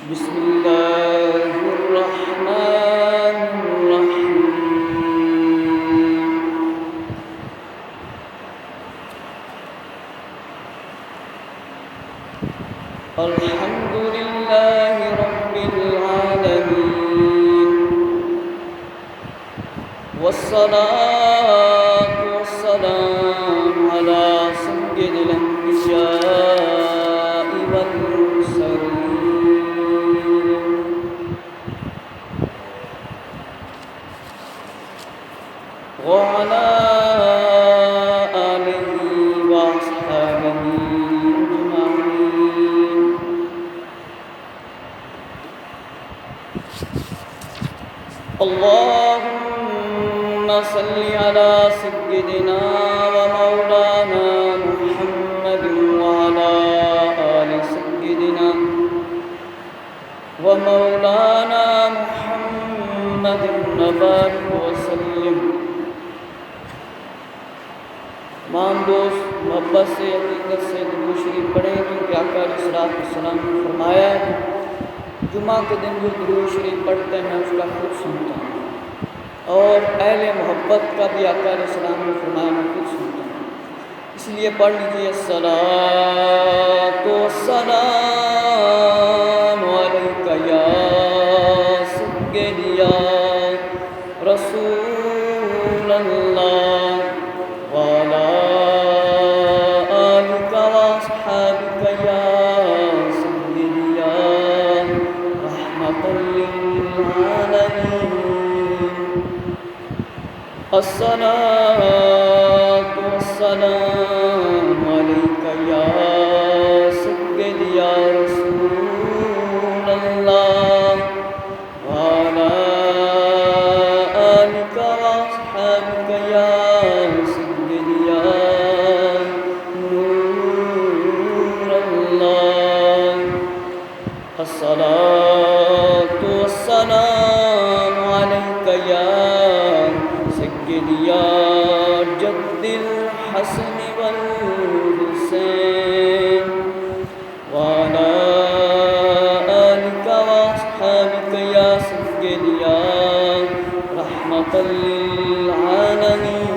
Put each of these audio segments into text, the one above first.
بسم الله الرحمن الرحيم. الحمد لله رب العالمين، والصلاة والسلام على سيد الأنبياء والمرسلين، وعلى آله وأصحابه أجمعين. اللهم صل على سيدنا ومولانا محمد وعلى آل سيدنا ومولانا محمد وبارك وسلم. تمام دوست محبت سے حقیقت سے درود شریف پڑھیں، کیونکہ آقا علیہ السلام نے فرمایا ہے جمعہ کے دن جو درود شریف پڑھتے ہیں میں اس کا خود سنتا ہوں، اور اہل محبت کا بھی آقا علیہ السلام نے فرمایا میں خود سنتا ہوں. اس لیے پڑھ لیجیے الصلاۃ والسلام علیک یا سیدی یا رسول اللہ وعلی آلک واصحابک یا سیدی یا رحمۃ للعالمین. الصلاۃ والسلام علیک یا سیدی یا رسول اللہ وعلی آلک واصحابک یا سیدی یا نور اللہ. الصلاۃ والسلام علیک یا سیدی یا جد الحسن والحسین وعلی آلک واصحابک یا سیدی یا رحمۃ للعالمین.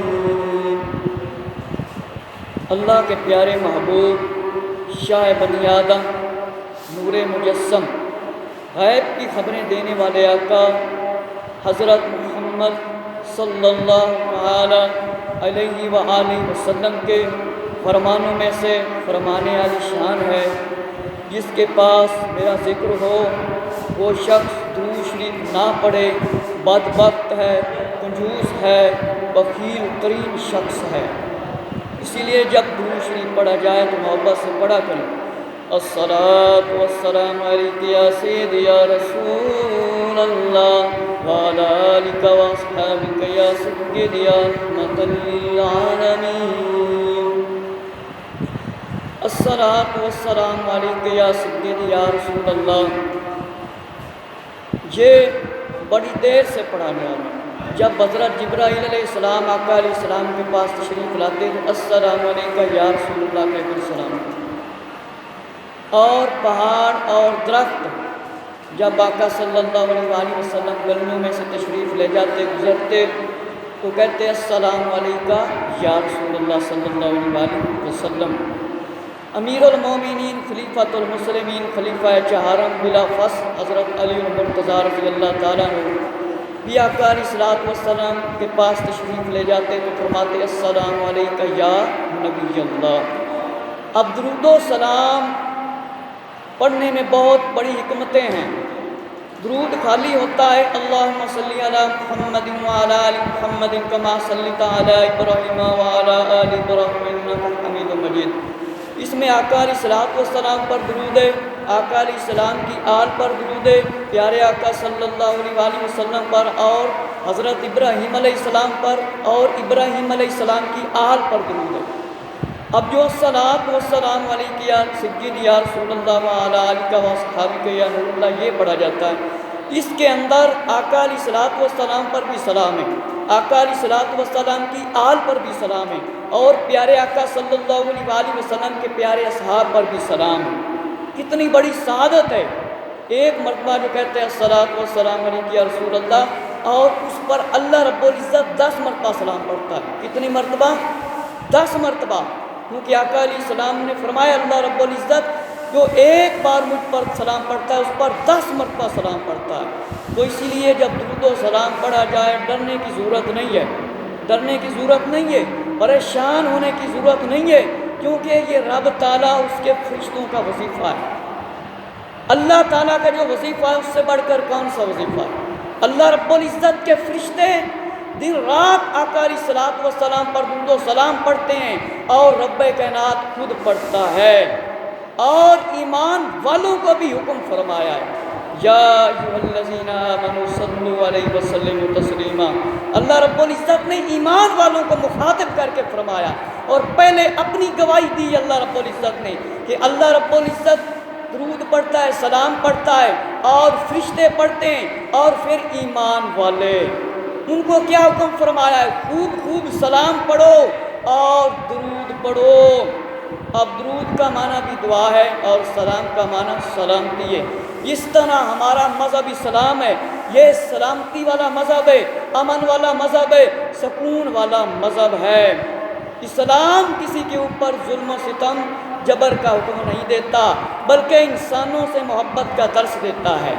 اللہ کے پیارے محبوب شاہ بنی آدم نور مجسم غیب کی خبریں دینے والے آقا حضرت محمد صلی اللہ تعالی علیہ وآلہ وسلم کے فرمانوں میں سے فرمانے والی شان ہے، جس کے پاس میرا ذکر ہو وہ شخص درود شریف نہ پڑھے بدبخت ہے، کنجوس ہے، بخیل ترین شخص ہے. اسی لیے جب درود شریف پڑھا جائے تو محبت سے پڑھا کریں. الصلاۃ والسلام علیک یا سیدی یا رسول اللہ وعلی آلک واصحابک یا سیدی یا رحمۃ للعالمین. الصلاۃ والسلام علیک یا سیدی یا رسول اللہ یہ بڑی دیر سے پڑھا گیا. جب حضرت جبرائیل علیہ السلام آقا علیہ السلام کے پاس تشریف لاتے تھے السلام علیکم یا رسول اللہ کہہ کر سلام. اور پہاڑ اور درخت جب آقا صلی اللہ علیہ وآلہ وسلم گلیوں میں سے تشریف لے جاتے گزرتے تو کہتے السلام علیکم یا رسول اللہ صلی اللہ علیہ وآلہ وسلم. امیر المومنین خلیفۃ المسلمین خلیفہ چہارم بلا فصل حضرت علی المرتضیٰ رضی اللہ تعالیٰ عنہ بھی آقا علیہ السلام کے پاس تشریف لے جاتے تو فرماتے السلام علیکم یا نبی اللہ. اب درود و سلام پڑھنے میں بہت بڑی حکمتیں ہیں. درود خالی ہوتا ہے اللہم صلی علی محمد وعلی آل محمد کما صلیت علی ابراہیم وعلی آل ابراہیم انک حمید مجید. اس میں آقا علیہ السلام پر درود ہے، آقا علیہ السلام کی آل پر درود ہے، پیارے آقا صلی اللہ علیہ وآلہ وسلم پر اور حضرت ابراہیم علیہ السلام پر اور ابراہیم علیہ السلام کی آل پر درود ہے. اب جو الصلاۃ والسلام علیک یا سیدی یا رسول اللہ وعلی آلک واصحابک یا نور اللہ یہ پڑھا جاتا ہے. اس کے اندر آقا علیہ السلام پر بھی سلام ہے، آقا علیہ السلام کی آل پر بھی سلام ہے، اور پیارے آقا صلی اللہ علیہ وآلہ وسلم کے پیارے اصحاب پر بھی سلام ہے. کتنی بڑی سعادت ہے ایک مرتبہ جو کہتے ہیں الصلاۃ والسلام علیک یا رسول اللہ، اور اس پر اللہ رب العزت 10 مرتبہ سلام پڑھتا ہے۔ کتنی مرتبہ؟ 10 مرتبہ، کیونکہ آقا علیہ السلام نے فرمایا اللہ رب العزت جو ایک بار مجھ پر سلام پڑھتا ہے اس پر 10 مرتبہ سلام پڑھتا ہے۔ تو اسی لیے جب درود و سلام پڑھا جائے ڈرنے کی ضرورت نہیں ہے، ڈرنے کی ضرورت نہیں ہے، پریشان ہونے کی ضرورت نہیں ہے، کیونکہ یہ رب تعالیٰ اس کے فرشتوں کا وظیفہ ہے۔ اللہ تعالیٰ کا جو وظیفہ ہے اس سے بڑھ کر کون سا وظیفہ ہے؟ اللہ رب العزت کے فرشتے دن رات آقا علیہ الصلوۃ والسلام پر درود و سلام پڑھتے ہیں، اور رب کائنات خود پڑھتا ہے، اور ایمان والوں کو بھی حکم فرمایا ہے یا ایھا الذین آمنوا صلوا علیہ وسلموا تسلیما۔ اللہ رب العزت نے ایمان والوں کو مخاطب کر کے فرمایا، اور پہلے اپنی گواہی دی اللہ رب العزت نے کہ اللہ رب العزت درود پڑھتا ہے، سلام پڑھتا ہے، اور فرشتے پڑھتے ہیں، اور پھر ایمان والے ان کو کیا حکم فرمایا ہے؟ خوب خوب سلام پڑھو اور درود پڑھو۔ اب درود کا معنی بھی دعا ہے اور سلام کا معنی سلامتی ہے۔ اس طرح ہمارا مذہب اسلام ہے، یہ سلامتی والا مذہب ہے، امن والا مذہب ہے، سکون والا مذہب ہے۔ اسلام کسی کے اوپر ظلم و ستم جبر کا حکم نہیں دیتا، بلکہ انسانوں سے محبت کا درس دیتا ہے۔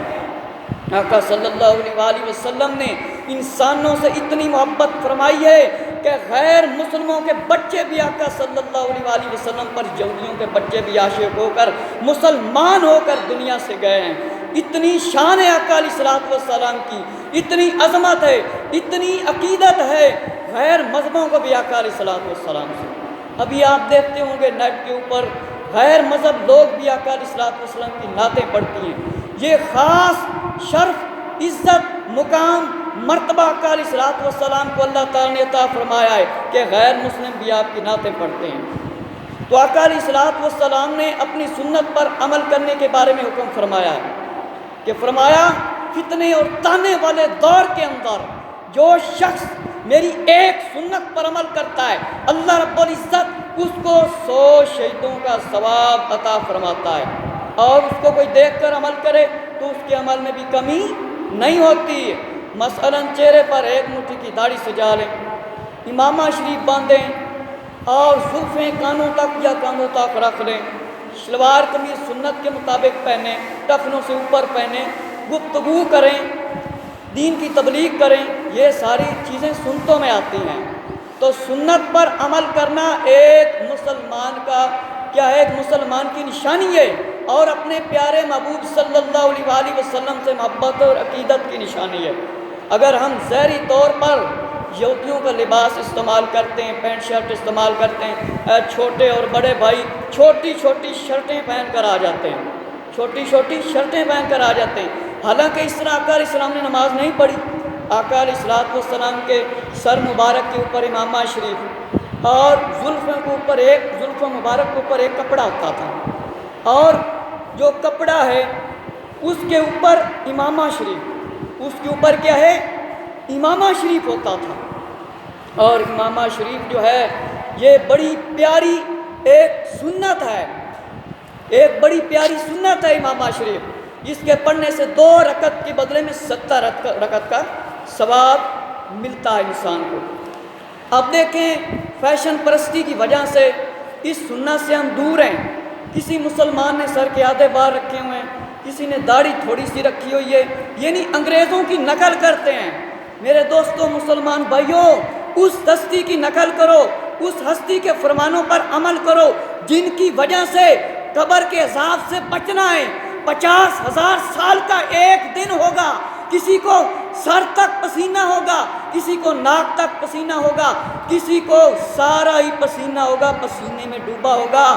آقا صلی اللہ علیہ وآلہ وسلم نے انسانوں سے اتنی محبت فرمائی ہے کہ غیر مسلموں کے بچے بھی آقا صلی اللہ علیہ وآلہ وسلم پر، یہودیوں کے بچے بھی عاشق ہو کر مسلمان ہو کر دنیا سے گئے ہیں۔ اتنی شان ہے آقا علیہ الصلوۃ والسلام کی، اتنی عظمت ہے، اتنی عقیدت ہے، غیر مذہبوں کو بھی آقا علیہ الصلوۃ والسلام سے۔ ابھی آپ دیکھتے ہوں گے نیٹ کے اوپر غیر مذہب لوگ بھی آقا علیہ الصلوۃ والسلام کی نعتیں پڑھتی ہیں۔ یہ خاص شرف، عزت، مقام، مرتبہ آقا علیہ الصلوۃ والسلام کو اللہ تعالیٰ نے عطا فرمایا ہے کہ غیر مسلم بھی آپ کی نعتیں پڑھتے ہیں۔ تو آقا علیہ الصلوۃ والسلام نے اپنی سنت پر عمل کرنے کے بارے میں حکم فرمایا ہے کہ فرمایا فتنے اور تانے والے دور کے اندر جو شخص میری ایک سنت پر عمل کرتا ہے اللہ رب العزت اس کو 100 شہیدوں کا ثواب عطا فرماتا ہے، اور اس کو کوئی دیکھ کر عمل کرے تو اس کے عمل میں بھی کمی نہیں ہوتی ہے۔ مثلاً چہرے پر ایک مٹھی کی داڑھی سجا لیں، امامہ شریف باندھیں، اور زلفیں کانوں تک یا کانوں تک رکھ لیں، شلوار قمیض سنت کے مطابق پہنیں، ٹخنوں سے اوپر پہنیں، گفتگو کریں، دین کی تبلیغ کریں، یہ ساری چیزیں سنتوں میں آتی ہیں۔ تو سنت پر عمل کرنا ایک مسلمان کا کیا ہے؟ ایک مسلمان کی نشانی ہے، اور اپنے پیارے محبوب صلی اللہ علیہ وآلہ وسلم سے محبت اور عقیدت کی نشانی ہے۔ اگر ہم ظاہری طور پر یہودیوں کا لباس استعمال کرتے ہیں، پینٹ شرٹ استعمال کرتے ہیں، چھوٹے اور بڑے بھائی چھوٹی چھوٹی شرٹیں پہن کر آ جاتے ہیں، چھوٹی چھوٹی شرٹیں پہن کر آ جاتے ہیں، حالانکہ اس طرح آقا علیہ السلام نے نماز نہیں پڑھی۔ آقا علیہ الصلوۃ والسلام کے سر مبارک کے اوپر امامہ شریف، اور زلفوں مبارک کے اوپر ایک کپڑا ہوتا تھا، اور جو کپڑا ہے اس کے اوپر امامہ شریف، اس کے اوپر کیا ہے؟ امامہ شریف ہوتا تھا۔ اور امامہ شریف جو ہے یہ بڑی پیاری ایک سنت ہے، ایک بڑی پیاری سنت ہے امامہ شریف، جس کے پڑھنے سے 2 رکعت کے بدلے میں 70 رکعت کا ثواب ملتا ہے انسان کو۔ اب دیکھیں فیشن پرستی کی وجہ سے اس سنت سے ہم دور ہیں۔ کسی مسلمان نے سر کے آدھے بال رکھے ہوئے ہیں، کسی نے داڑھی تھوڑی سی رکھی ہوئی ہے، یعنی انگریزوں کی نقل کرتے ہیں۔ میرے دوستوں مسلمان بھائیوں، اس ہستی کی نقل کرو، اس ہستی کے فرمانوں پر عمل کرو جن کی وجہ سے قبر کے عذاب سے بچنا ہے۔ 50,000 سال کا ایک دن ہوگا، کسی کو سر تک پسینہ ہوگا، کسی کو ناک تک پسینہ ہوگا، کسی کو سارا ہی پسینہ ہوگا، پسینے میں ڈوبا ہوگا۔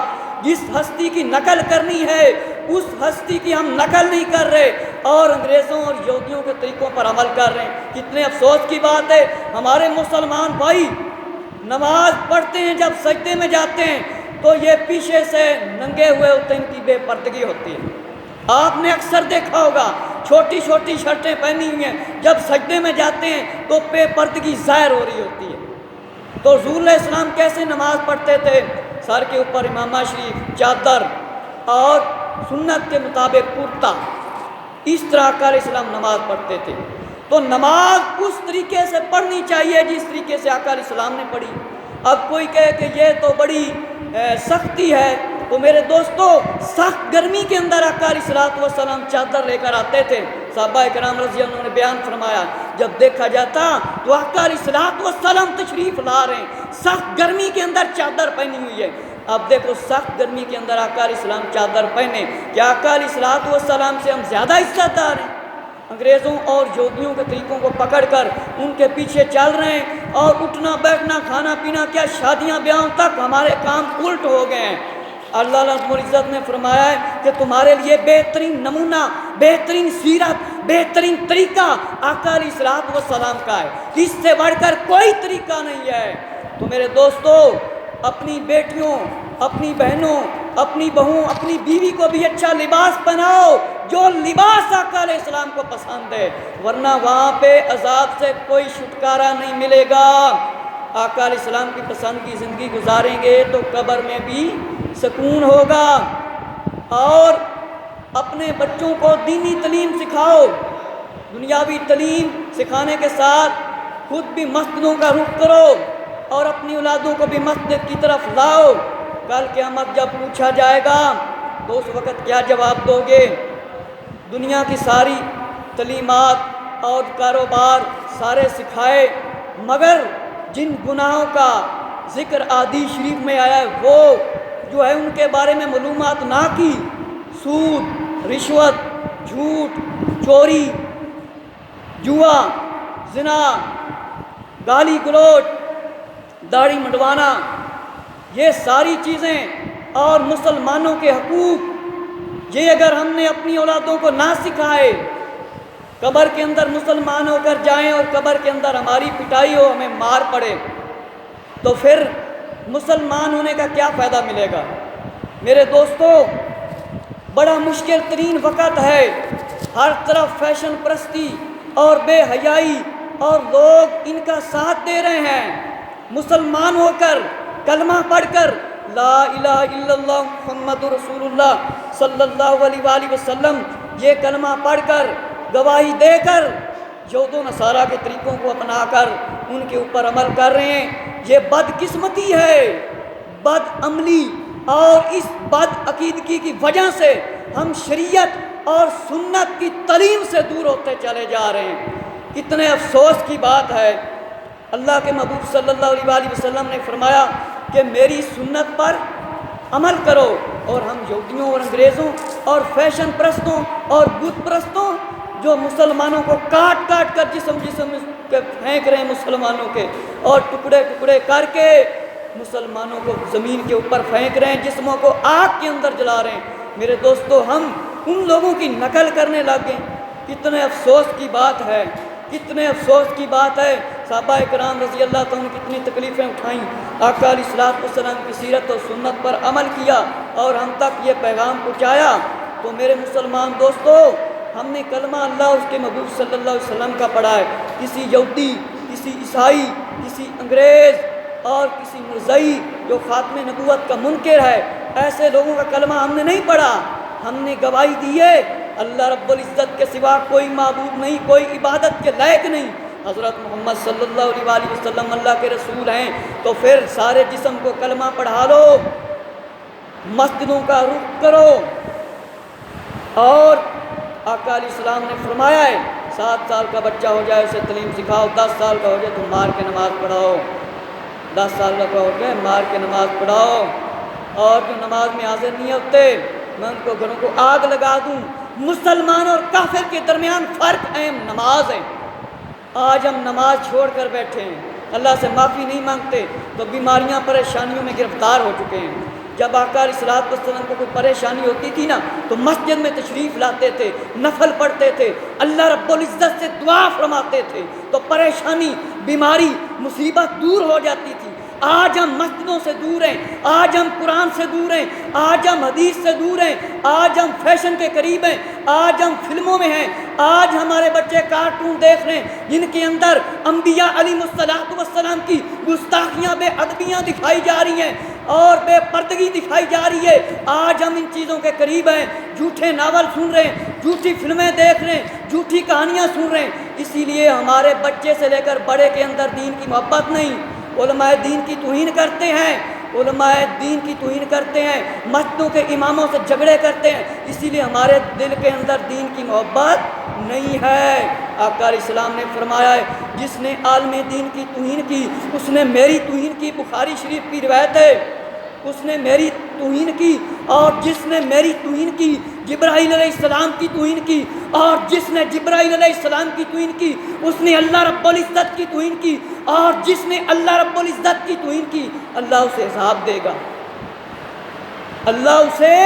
جس ہستی کی نقل کرنی ہے اس ہستی کی ہم نقل نہیں کر رہے، اور انگریزوں اور یہودیوں کے طریقوں پر عمل کر رہے ہیں۔ کتنے افسوس کی بات ہے، ہمارے مسلمان بھائی نماز پڑھتے ہیں، جب سجدے میں جاتے ہیں تو یہ پیچھے سے ننگے ہوئے ہوتے ہیں، ان کی بے پردگی ہوتی ہے۔ آپ نے اکثر دیکھا ہوگا چھوٹی چھوٹی شرٹیں پہنی ہوئی ہیں، جب سجدے میں جاتے ہیں تو بے پردگی ظاہر ہو رہی ہوتی ہے۔ تو رسول علیہ السلام کیسے نماز پڑھتے تھے؟ سر کے اوپر امامہ شریف، چادر، اور سنت کے مطابق کرتا، اس طرح آقا علیہ السلام نماز پڑھتے تھے۔ تو نماز اس طریقے سے پڑھنی چاہیے جس طریقے سے آقا علیہ السلام نے پڑھی۔ اب کوئی کہے کہ یہ تو بڑی سختی ہے، تو میرے دوستو سخت گرمی کے اندر آقا علیہ السلام چادر لے کر آتے تھے۔ صحابہ کرام رضی اللہ عنہ نے بیان فرمایا جب دیکھا جاتا تو آقا علیہ السلام تشریف لا رہے ہیں، سخت گرمی کے اندر چادر پہنی ہوئی ہے۔ اب دیکھو سخت گرمی کے اندر آقا علیہ السلام چادر پہنے، کیا آقا علیہ السلام سے ہم زیادہ عزت دار ہیں؟ انگریزوں اور یہودیوں کے طریقوں کو پکڑ کر ان کے پیچھے چل رہے ہیں، اور اٹھنا بیٹھنا کھانا پینا کیا شادیاں بیاہوں تک ہمارے کام الٹ ہو گئے ہیں۔ اللہ رب العزت نے فرمایا ہے کہ تمہارے لیے بہترین نمونہ، بہترین سیرت، بہترین طریقہ آقا علیہ السلام کا ہے، اس سے بڑھ کر کوئی طریقہ نہیں ہے۔ تو میرے دوستو اپنی بیٹیوں، اپنی بہنوں، اپنی بہوں، اپنی بیوی کو بھی اچھا لباس پہناؤ جو لباس آقا علیہ السلام کو پسند ہے، ورنہ وہاں پہ عذاب سے کوئی چھٹکارا نہیں ملے گا۔ آقا علیہ السلام کی پسند کی زندگی گزاریں گے تو قبر میں بھی سکون ہوگا۔ اور اپنے بچوں کو دینی تعلیم سکھاؤ، دنیاوی تعلیم سکھانے کے ساتھ خود بھی مسجدوں کا رخ کرو اور اپنی اولادوں کو بھی مسجد کی طرف لاؤ۔ کل قیامت جب پوچھا جائے گا تو اس وقت کیا جواب دو گے؟ دنیا کی ساری تعلیمات اور کاروبار سارے سکھائے، مگر جن گناہوں کا ذکر حدیث شریف میں آیا ہے وہ جو ہے ان کے بارے میں معلومات نہ کی، سود، رشوت، جھوٹ، چوری، جوا، زنا، گالی گلوچ، داڑھی منڈوانا، یہ ساری چیزیں اور مسلمانوں کے حقوق، یہ اگر ہم نے اپنی اولادوں کو نہ سکھائے، قبر کے اندر مسلمان ہو کر جائیں اور قبر کے اندر ہماری پٹائی ہو، ہمیں مار پڑے، تو پھر مسلمان ہونے کا کیا فائدہ ملے گا؟ میرے دوستو بڑا مشکل ترین وقت ہے، ہر طرف فیشن پرستی اور بے حیائی، اور لوگ ان کا ساتھ دے رہے ہیں۔ مسلمان ہو کر کلمہ پڑھ کر لا الہ الا اللہ محمد رسول اللہ صلی اللہ علیہ وآلہ وسلم یہ کلمہ پڑھ کر گواہی دے کر یہود و نصارہ کے طریقوں کو اپنا کر ان کے اوپر عمل کر رہے ہیں، یہ بدقسمتی ہے، بد عملی، اور اس بد عقیدگی کی وجہ سے ہم شریعت اور سنت کی تعلیم سے دور ہوتے چلے جا رہے ہیں۔ کتنے افسوس کی بات ہے، اللہ کے محبوب صلی اللہ علیہ وآلہ وسلم نے فرمایا کہ میری سنت پر عمل کرو، اور ہم یہودیوں اور انگریزوں اور فیشن پرستوں اور بت پرستوں جو مسلمانوں کو کاٹ کاٹ کر جسم کے پھینک رہے ہیں مسلمانوں کے، اور ٹکڑے ٹکڑے کر کے مسلمانوں کو زمین کے اوپر پھینک رہے ہیں، جسموں کو آگ کے اندر جلا رہے ہیں۔ میرے دوستو ہم ان لوگوں کی نقل کرنے لگ گئے، کتنے افسوس کی بات ہے، کتنے افسوس کی بات ہے۔ صحابہ کرام رضی اللہ تعالیٰ نے کتنی تکلیفیں اٹھائیں، آقا علیہ السلام کی سیرت و سنت پر عمل کیا اور ہم تک یہ پیغام پہنچایا۔ تو میرے مسلمان دوستو ہم نے کلمہ اللہ اس کے محبوب صلی اللہ علیہ وسلم کا پڑھا ہے، کسی یہودی، کسی عیسائی، کسی انگریز اور کسی مرزائی جو خاتم نبوت کا منکر ہے، ایسے لوگوں کا کلمہ ہم نے نہیں پڑھا۔ ہم نے گواہی دی ہے اللہ رب العزت کے سوا کوئی معبود نہیں، کوئی عبادت کے لائق نہیں، حضرت محمد صلی اللہ علیہ وآلہ وسلم اللہ کے رسول ہیں۔ تو پھر سارے جسم کو کلمہ پڑھا لو، مسجدوں کا رخ کرو، اور آقا علیہ السلام نے فرمایا ہے 7 سال کا بچہ ہو جائے اسے تعلیم سکھاؤ، 10 سال کا ہو جائے تو مار کے نماز پڑھاؤ، 10 سال کا ہو جائے مار کے نماز پڑھاؤ، اور جو نماز میں حاضر نہیں ہوتے میں ان کو گھروں کو آگ لگا دوں۔ مسلمان اور کافر کے درمیان فرق اہم نماز ہے۔ آج ہم نماز چھوڑ کر بیٹھے ہیں، اللہ سے معافی نہیں مانگتے، تو بیماریاں پریشانیوں میں گرفتار ہو چکے ہیں۔ جب آقا علیہ السلام کو کوئی پریشانی ہوتی تھی نا تو مسجد میں تشریف لاتے تھے، نفل پڑھتے تھے، اللہ رب العزت سے دعا فرماتے تھے، تو پریشانی، بیماری، مصیبت دور ہو جاتی تھی۔ آج ہم مسجدوں سے دور ہیں، آج ہم قرآن سے دور ہیں، آج ہم حدیث سے دور ہیں، آج ہم فیشن کے قریب ہیں، آج ہم فلموں میں ہیں، آج ہمارے بچے کارٹون دیکھ رہے ہیں جن کے اندر انبیاء علیہ السلام کی گستاخیاں، بے ادبیاں دکھائی جا رہی ہیں اور بے پردگی دکھائی جا رہی ہے۔ آج ہم ان چیزوں کے قریب ہیں، جھوٹے ناول سن رہے ہیں، جھوٹی فلمیں دیکھ رہے ہیں، جھوٹی کہانیاں سن رہے ہیں، اسی لیے ہمارے بچے سے لے کر بڑے کے اندر دین کی محبت نہیں، علماء دین کی توہین کرتے ہیں، علماء دین کی توہین کرتے ہیں، مسجدوں کے اماموں سے جھگڑے کرتے ہیں، اسی لیے ہمارے دل کے اندر دین کی محبت نہیں ہے۔ آقا علیہ السلام نے فرمایا ہے جس نے عالم دین کی توہین کی اس نے میری توہین کی، بخاری شریف کی روایت ہے، اس نے میری توہین کی، اور جس نے میری توہین کی جبرائیل علیہ السلام کی توہین کی، اور جس نے جبرائیل علیہ السلام کی توہین کی اس نے اللہ رب العزت کی توہین کی، اور جس نے اللہ رب العزت کی توہین کی اللہ اسے عذاب دے گا، اللہ اسے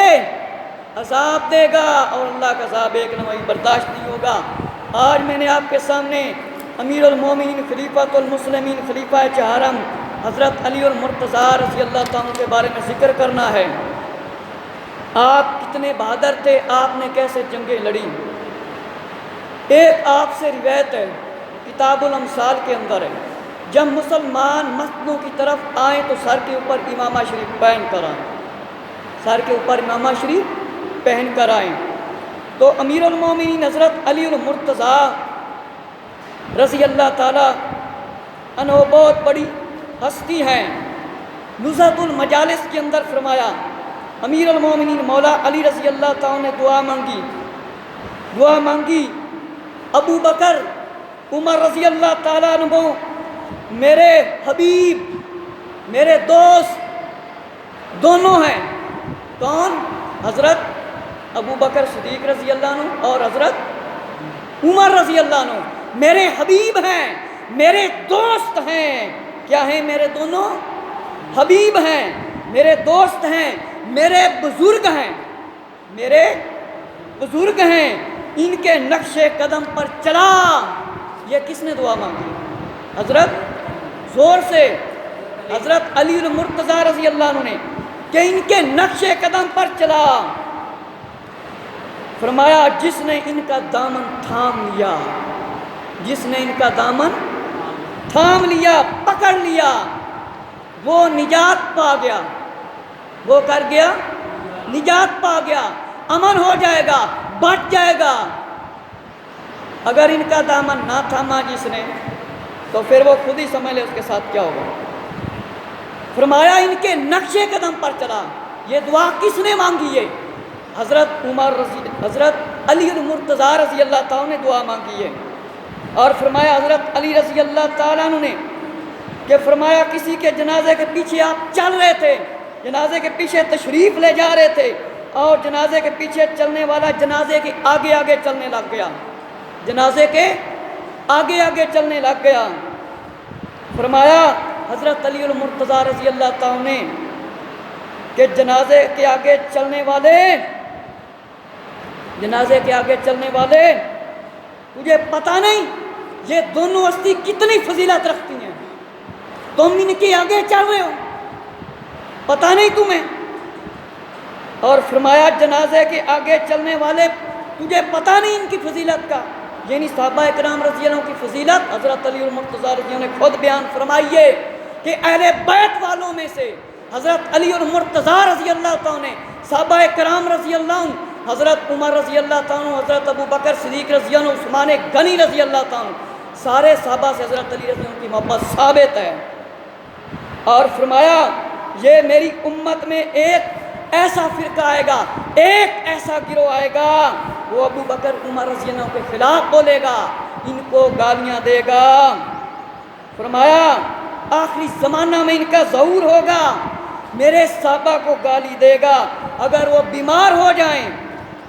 عذاب دے گا، اور اللہ کا عذاب ایک نہ وہی برداشت نہیں ہوگا۔ آج میں نے آپ کے سامنے امیر المومنین خلیفۃ المسلمین خلیفہ چہارم حضرت علی المرتضیٰ رضی اللہ تعالیٰ کے بارے میں ذکر کرنا ہے۔ آپ کتنے بہادر تھے، آپ نے کیسے جنگیں لڑی۔ ایک آپ سے روایت ہے کتاب الامثال کے اندر ہے، جب مسلمان مسجدوں کی طرف آئیں تو سر کے اوپر امامہ شریف پہن کر آئیں، سر کے اوپر امامہ شریف پہن کر آئیں۔ تو امیر المومنین حضرت علی المرتضیٰ رضی اللہ تعالیٰ عنہ بہت بڑی ہستی ہیں۔ نزہۃ المجالس کے اندر فرمایا امیر المومنین مولا علی رضی اللہ تعالیٰ نے دعا مانگی، ابو بکر عمر رضی اللہ تعالیٰ عنہ میرے حبیب، میرے دوست دونوں ہیں۔ کون؟ حضرت ابو بکر صدیق رضی اللہ عنہ اور حضرت عمر رضی اللہ عنہ میرے حبیب ہیں، میرے دوست ہیں۔ کیا ہیں؟ میرے دونوں حبیب ہیں، میرے دوست ہیں، میرے بزرگ ہیں، میرے بزرگ ہیں، ان کے نقش قدم پر چلا۔ یہ کس نے دعا مانگی؟ حضرت زور سے حضرت علی المرتضیٰ رضی اللہ عنہ نے، کہ ان کے نقش قدم پر چلا۔ فرمایا جس نے ان کا دامن تھام لیا، جس نے ان کا دامن تھام لیا، پکڑ لیا، وہ نجات پا گیا، وہ کر گیا نجات پا گیا، امن ہو جائے گا، بچ جائے گا۔ اگر ان کا دامن نہ تھاما جس نے تو پھر وہ خود ہی سمجھ لے اس کے ساتھ کیا ہوگا۔ فرمایا ان کے نقش قدم پر چلا۔ یہ دعا کس نے مانگی ہے؟ حضرت علی المرتضیٰ رضی اللہ تعالیٰ نے دعا مانگی ہے۔ اور فرمایا حضرت علی رضی اللہ تعالیٰ عنہ نے کہ فرمایا کسی کے جنازے کے پیچھے آپ چل رہے تھے، جنازے کے پیچھے تشریف لے جا رہے تھے، اور جنازے کے پیچھے چلنے والا جنازے کے آگے آگے چلنے لگ گیا، جنازے کے آگے آگے چلنے لگ گیا۔ فرمایا حضرت علی المرتضیٰ رضی اللہ تعالیٰ نے کہ جنازے کے آگے چلنے والے، جنازے کے آگے چلنے والے، تجھے پتہ نہیں یہ دونوں ہستی کتنی فضیلت رکھتی ہیں، تم ان کے آگے چل رہے ہو، پتہ نہیں تمہیں۔ اور فرمایا جنازے کے آگے چلنے والے، تجھے پتہ نہیں ان کی فضیلت کا، یعنی صحابہ اکرام رضی اللہ عنہ کی فضیلت حضرت علی المرتضیٰ رضی اللہ عنہ نے خود بیان فرمائی ہے کہ اہل بیت والوں میں سے حضرت علی المرتضیٰ رضی اللہ تعالیٰ نے، صحابہ اکرام رضی اللہ عنہ، حضرت عمر رضی اللہ تعالیٰ عنہ، حضرت ابو بکر صدیق رضی اللہ عنہ، عثمان غنی رضی اللہ تعالیٰ عنہ، سارے صحابہ سے حضرت علی رضی اللہ عنہ کی محبت ثابت ہے۔ اور فرمایا یہ میری امت میں ایک ایسا فرقہ آئے گا، ایک ایسا گروہ آئے گا، وہ ابو بکر عمر رضی اللہ عنہ کے خلاف بولے گا، ان کو گالیاں دے گا۔ فرمایا آخری زمانہ میں ان کا ظہور ہوگا، میرے صحابہ کو گالی دے گا، اگر وہ بیمار ہو جائیں،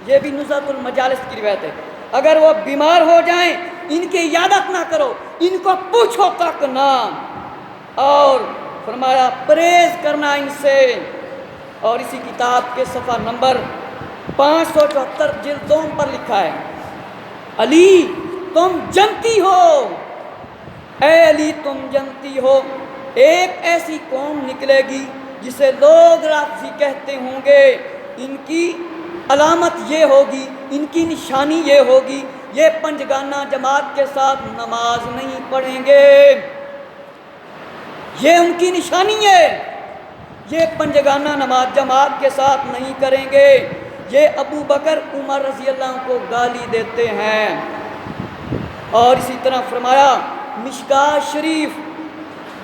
یہ بھی نزہۃ المجالس کی روایت ہے، اگر وہ بیمار ہو جائیں ان کی عیادت نہ کرو، ان کو پوچھو تک نہ، اور فرمایا پرہیز کرنا ان سے۔ اور اسی کتاب کے صفحہ نمبر 574 جلد 2 پر لکھا ہے، علی تم جنتی ہو، اے علی تم جنتی ہو، ایک ایسی قوم نکلے گی جسے لوگ رافضی کہتے ہوں گے، ان کی علامت یہ ہوگی، ان کی نشانی یہ ہوگی، یہ پنجگانہ جماعت کے ساتھ نماز نہیں پڑھیں گے، یہ ان کی نشانی ہے، یہ پنجگانہ نماز جماعت کے ساتھ نہیں کریں گے، یہ ابو بکر عمر رضی اللہ عنہ کو گالی دیتے ہیں۔ اور اسی طرح فرمایا مشکوٰۃ شریف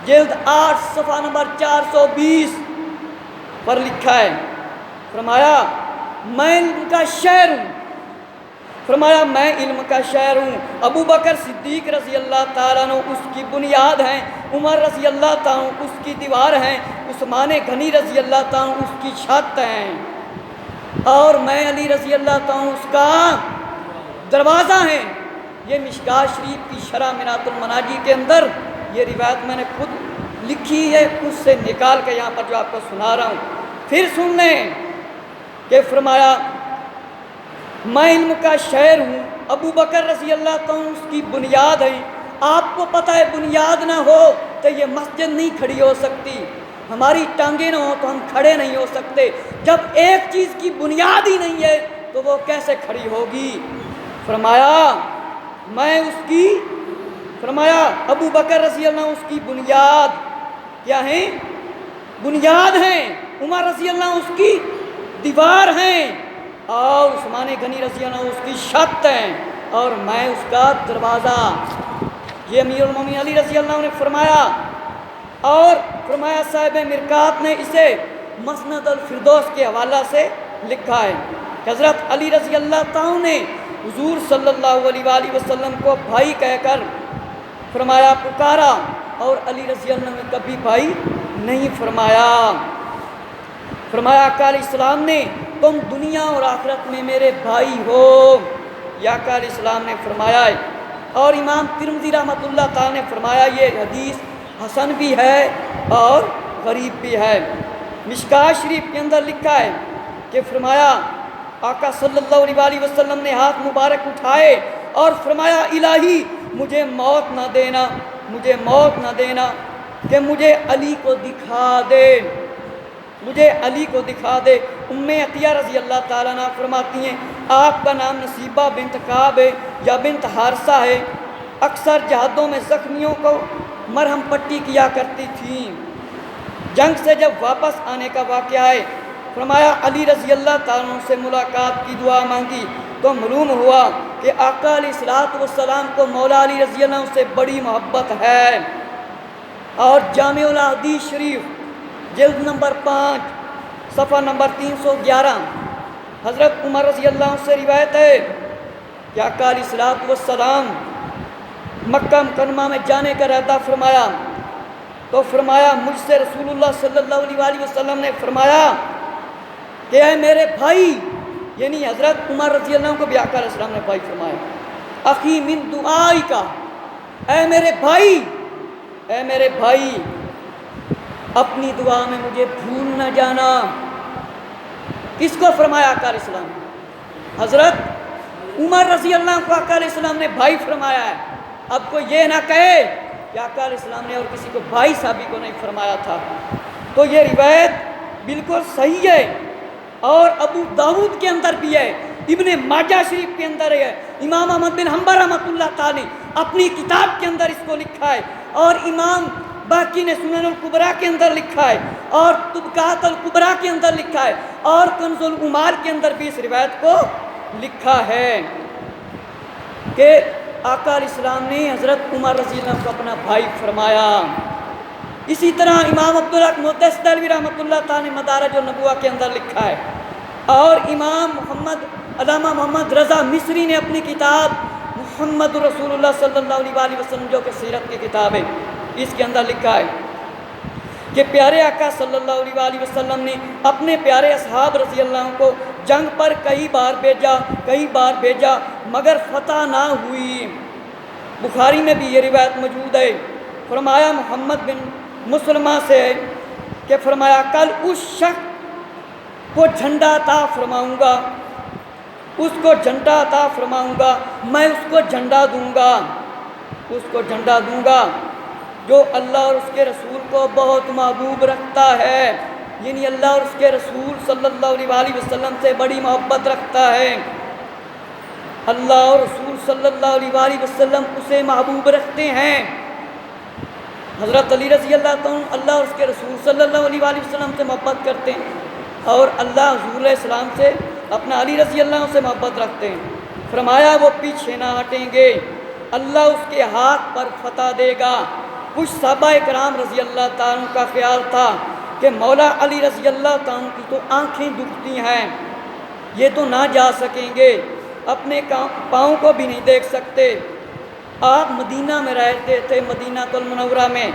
جلد 8 صفحہ نمبر 420 پر لکھا ہے، فرمایا میں علم کا شہر ہوں، فرمایا میں علم کا شہر ہوں، ابو بکر صدیق رضی اللہ تعالیٰ عنہ اس کی بنیاد ہیں، عمر رضی اللہ تعالیٰ عنہ اس کی دیوار ہیں، عثمان غنی رضی اللہ تعالیٰ عنہ اس کی چھت ہیں، اور میں علی رضی اللہ تعالیٰ عنہ اس کا دروازہ ہیں۔ یہ مشکوٰۃ شریف کی شرح منات المناجی کے اندر یہ روایت میں نے خود لکھی ہے، اس سے نکال کے یہاں پر جو آپ کو سنا رہا ہوں، پھر سن لیں کہ فرمایا میں علم کا شہر ہوں، ابو بکر رضی اللہ تعالیٰ عنہ اس کی بنیاد ہے۔ آپ کو پتہ ہے بنیاد نہ ہو تو یہ مسجد نہیں کھڑی ہو سکتی، ہماری ٹانگیں نہ ہو تو ہم کھڑے نہیں ہو سکتے، جب ایک چیز کی بنیاد ہی نہیں ہے تو وہ کیسے کھڑی ہوگی؟ فرمایا میں اس کی، فرمایا ابو بکر رضی اللہ عنہ اس کی بنیاد کیا ہیں؟ بنیاد ہیں، عمر رضی اللہ عنہ اس کی دیوار ہیں، اور عثمان غنی رضی اللہ عنہ اس کی چھت ہیں، اور میں اس کا دروازہ۔ یہ امیر المومنین علی رضی اللہ عنہ نے فرمایا، اور فرمایا صاحب مرکات نے اسے مسند الفردوس کے حوالہ سے لکھا ہے کہ حضرت علی رضی اللہ تعالیٰ نے حضور صلی اللہ علیہ وآلہ وسلم کو بھائی کہہ کر فرمایا پکارا، اور علی رضی اللہ عنہ نے کبھی بھائی نہیں فرمایا۔ فرمایا آقا علیہ السلام نے تم دنیا اور آخرت میں میرے بھائی ہو، یہ آقا علیہ السلام نے فرمایا ہے۔ اور امام ترمذی رحمۃ اللہ تعالیٰ نے فرمایا یہ حدیث حسن بھی ہے اور غریب بھی ہے۔ مشکوٰۃ شریف کے اندر لکھا ہے کہ فرمایا آقا صلی اللہ علیہ وآلہ وسلم نے ہاتھ مبارک اٹھائے اور فرمایا الہی مجھے موت نہ دینا، مجھے موت نہ دینا، کہ مجھے علی کو دکھا دے، مجھے علی کو دکھا دے۔ ام عطیہ رضی اللہ تعالیٰ عنہ فرماتی ہیں آپ کا نام نصیبہ بنت کعب ہے یا بنت حارثہ ہے، اکثر جہادوں میں زخمیوں کو مرہم پٹی کیا کرتی تھیں، جنگ سے جب واپس آنے کا واقعہ ہے فرمایا علی رضی اللہ تعالیٰ عنہ سے ملاقات کی دعا مانگی تو معلوم ہوا کہ آقا علیہ الصلوۃ والسلام کو مولا علی رضی اللہ عنہ سے بڑی محبت ہے۔ اور جامع الاحادیث شریف جلد نمبر 5 صفحہ نمبر 311 حضرت عمر رضی اللہ عنہ سے روایت ہے کہ آقا علیہ الصلوۃ والسلام مکہ مکرمہ میں جانے کا ارادہ فرمایا تو فرمایا مجھ سے رسول اللہ صلی اللہ علیہ وآلہ وسلم نے فرمایا کہ اے میرے بھائی، یعنی حضرت عمر رضی اللہ عنہ کو بھی آقا علیہ السلام نے بھائی فرمایا، اخی من دعائی کا، اے میرے بھائی، اے میرے بھائی اپنی دعا میں مجھے بھول نہ جانا۔ کس کو فرمایا آقا علیہ السلام؟ حضرت عمر رضی اللہ عنہ کو آقا علیہ السلام نے بھائی فرمایا ہے۔ اب کوئی یہ نہ کہے کہ آقا علیہ السلام نے اور کسی کو بھائی صحابی کو نہیں فرمایا تھا، تو یہ روایت بالکل صحیح ہے، اور ابو داود کے اندر بھی ہے، ابن ماجہ شریف کے اندر ہے، امام احمد بن حنبل رحمۃ اللہ تعالی نے اپنی کتاب کے اندر اس کو لکھا ہے، اور امام باقی نے سنن الکبریٰ کے اندر لکھا ہے، اور طبقات الکبریٰ کے اندر لکھا ہے، اور کنز العمال کے اندر بھی اس روایت کو لکھا ہے کہ آقا علیہ السلام نے حضرت عمر رضی اللہ عنہ کو اپنا بھائی فرمایا۔ اسی طرح امام عبدالحق محدث دہلوی رحمۃ اللہ تعالیٰ نے مدارج النبوہ کے اندر لکھا ہے، اور امام علامہ محمد رضا مصری نے اپنی کتاب محمد رسول اللہ صلی اللہ علیہ وآلہ وسلم جو کہ سیرت کی کتاب ہے اس کے اندر لکھا ہے کہ پیارے آقا صلی اللہ علیہ وآلہ وسلم نے اپنے پیارے اصحاب رضی اللہ عنہ کو جنگ پر کئی بار بھیجا مگر فتح نہ ہوئی۔ بخاری میں بھی یہ روایت موجود ہے۔ فرمایا محمد بن مسلمہ سے کہ فرمایا کل اس شخص کو جھنڈا عطا فرماؤں گا، اس کو جھنڈا عطا فرماؤں گا، میں اس کو جھنڈا دوں گا، اس کو جھنڈا دوں گا۔ جو اللہ اور اس کے رسول کو بہت محبوب رکھتا ہے، یعنی اللہ اور اس کے رسول صلی اللہ علیہ وسلم سے بڑی محبت رکھتا ہے، اللہ اور رسول صلی اللہ علیہ وسلم اسے محبوب رکھتے ہیں، حضرت علی رضی اللہ تعالیٰ اللہ اور اس کے رسول صلی اللہ علیہ وسلم سے محبت کرتے ہیں، اور اللہ حضور علیہ السلام سے اپنا علی رضی اللہ عنہ سے محبت رکھتے ہیں۔ فرمایا وہ پیچھے نہ ہٹیں گے، اللہ اس کے ہاتھ پر فتح دے گا۔ کچھ صحابہ کرام رضی اللہ تعالیٰ عنہ کا خیال تھا کہ مولا علی رضی اللہ تعالیٰ عنہ کی تو آنکھیں دکھتی ہیں، یہ تو نہ جا سکیں گے، اپنے پاؤں کو بھی نہیں دیکھ سکتے۔ آپ مدینہ میں رہتے تھے، مدینہ المنورہ میں۔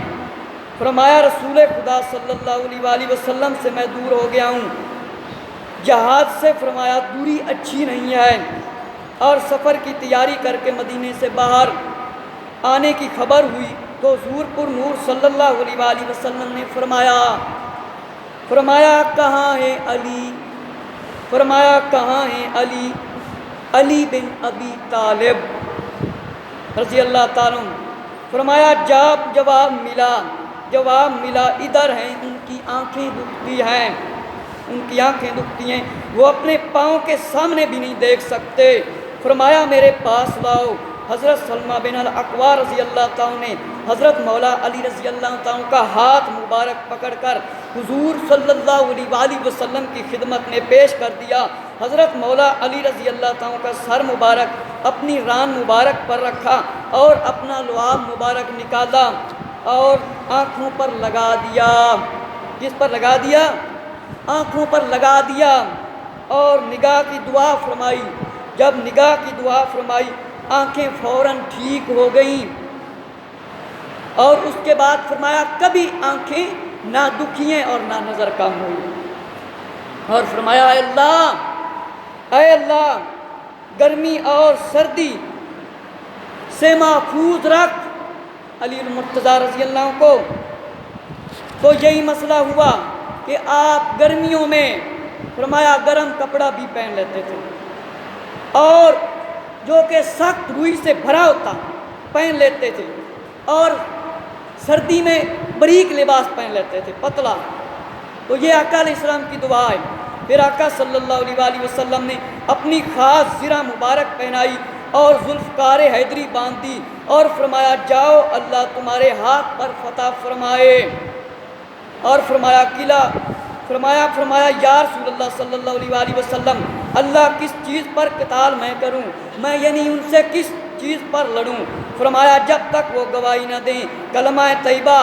فرمایا رسول خدا صلی اللہ علیہ وسلم سے میں دور ہو گیا ہوں، جہاد سے فرمایا دوری اچھی نہیں ہے، اور سفر کی تیاری کر کے مدینے سے باہر آنے کی خبر ہوئی تو حضور پر نور صلی اللہ علیہ وسلم نے فرمایا کہاں ہے علی؟ فرمایا کہاں ہے علی؟ علی بن ابی طالب رضی اللہ تعالیٰ عنہ۔ فرمایا جواب ملا ادھر ہیں، ان کی آنکھیں دکھتی ہیں، ان کی آنکھیں دکھتی ہیں، وہ اپنے پاؤں کے سامنے بھی نہیں دیکھ سکتے۔ فرمایا میرے پاس لاؤ۔ حضرت سلمہ بن الاکوع رضی اللہ تعالیٰ نے حضرت مولا علی رضی اللہ تعالیٰ کا ہاتھ مبارک پکڑ کر حضور صلی اللہ علیہ وسلم کی خدمت میں پیش کر دیا۔ حضرت مولا علی رضی اللہ تعالیٰ کا سر مبارک اپنی ران مبارک پر رکھا اور اپنا لعاب مبارک نکالا اور آنکھوں پر لگا دیا۔ کس پر لگا دیا؟ آنکھوں پر لگا دیا، اور نگاہ کی دعا فرمائی۔ جب نگاہ کی دعا فرمائی آنکھیں فوراً ٹھیک ہو گئیں، اور اس کے بعد فرمایا کبھی آنکھیں نہ دکھی ہیں اور نہ نظر کم ہوئی، اور فرمایا اے اللہ گرمی اور سردی سے محفوظ رکھ علی المرتضیٰ رضی اللہ عنہ کو۔ تو یہی مسئلہ ہوا کہ آپ گرمیوں میں فرمایا گرم کپڑا بھی پہن لیتے تھے، اور جو کہ سخت روئی سے بھرا ہوتا پہن لیتے تھے، اور سردی میں باریک لباس پہن لیتے تھے پتلا۔ تو یہ آقا علیہ السلام کی دعا ہے۔ پھر آقا صلی اللہ علیہ وسلم نے اپنی خاص زرہ مبارک پہنائی اور ذوالفقار حیدری باندھ دی، اور فرمایا جاؤ اللہ تمہارے ہاتھ پر فتح فرمائے، اور فرمایا فرمایا یا رسول اللہ صلی اللہ علیہ وسلم اللہ کس چیز پر قتال میں کروں، میں یعنی ان سے کس چیز پر لڑوں؟ فرمایا جب تک وہ گواہی نہ دیں، کلمہ طیبہ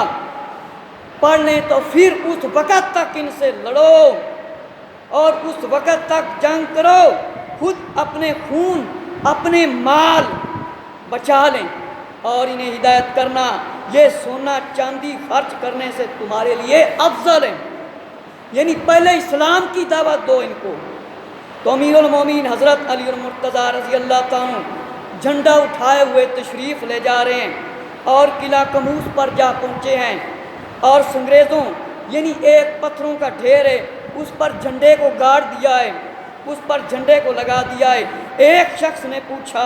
پڑھ لیں، تو پھر اس وقت تک ان سے لڑو، اور اس وقت تک جنگ کرو، خود اپنے خون اپنے مال بچا لیں، اور انہیں ہدایت کرنا یہ سونا چاندی خرچ کرنے سے تمہارے لیے افضل ہے، یعنی پہلے اسلام کی دعوت دو ان کو۔ تو امیر المومنین حضرت علی المرتضیٰ رضی اللہ تعالیٰ جھنڈا اٹھائے ہوئے تشریف لے جا رہے ہیں، اور قلعہ قموس پر جا پہنچے ہیں، اور سنگریزوں یعنی ایک پتھروں کا ڈھیر ہے، اس پر جھنڈے کو گاڑ دیا ہے، اس پر جھنڈے کو لگا دیا ہے۔ ایک شخص نے پوچھا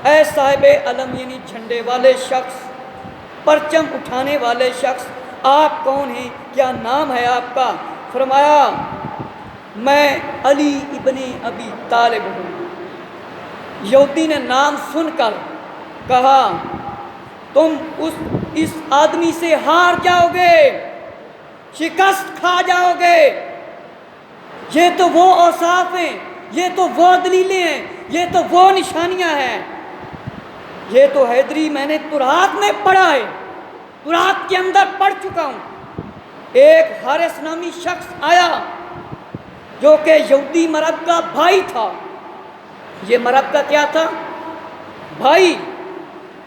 اے صاحب علم یعنی جھنڈے والے شخص، پرچم اٹھانے والے شخص، آپ کون ہیں؟ کیا نام ہے آپ کا؟ فرمایا میں علی ابن ابی طالب ہوں۔ یہودی نے نام سن کر کہا تم اس آدمی سے ہار جاؤ گے، شکست کھا جاؤ گے، یہ تو وہ اوصاف ہیں، یہ تو وہ دلیلیں ہیں، یہ تو وہ نشانیاں ہیں، یہ تو حیدری میں نے تورات میں پڑھا ہے، تورات کے اندر پڑھ چکا ہوں۔ ایک حارث نامی شخص آیا جو کہ یہودی مرد کا بھائی تھا۔ یہ مرد کا کیا تھا؟ بھائی۔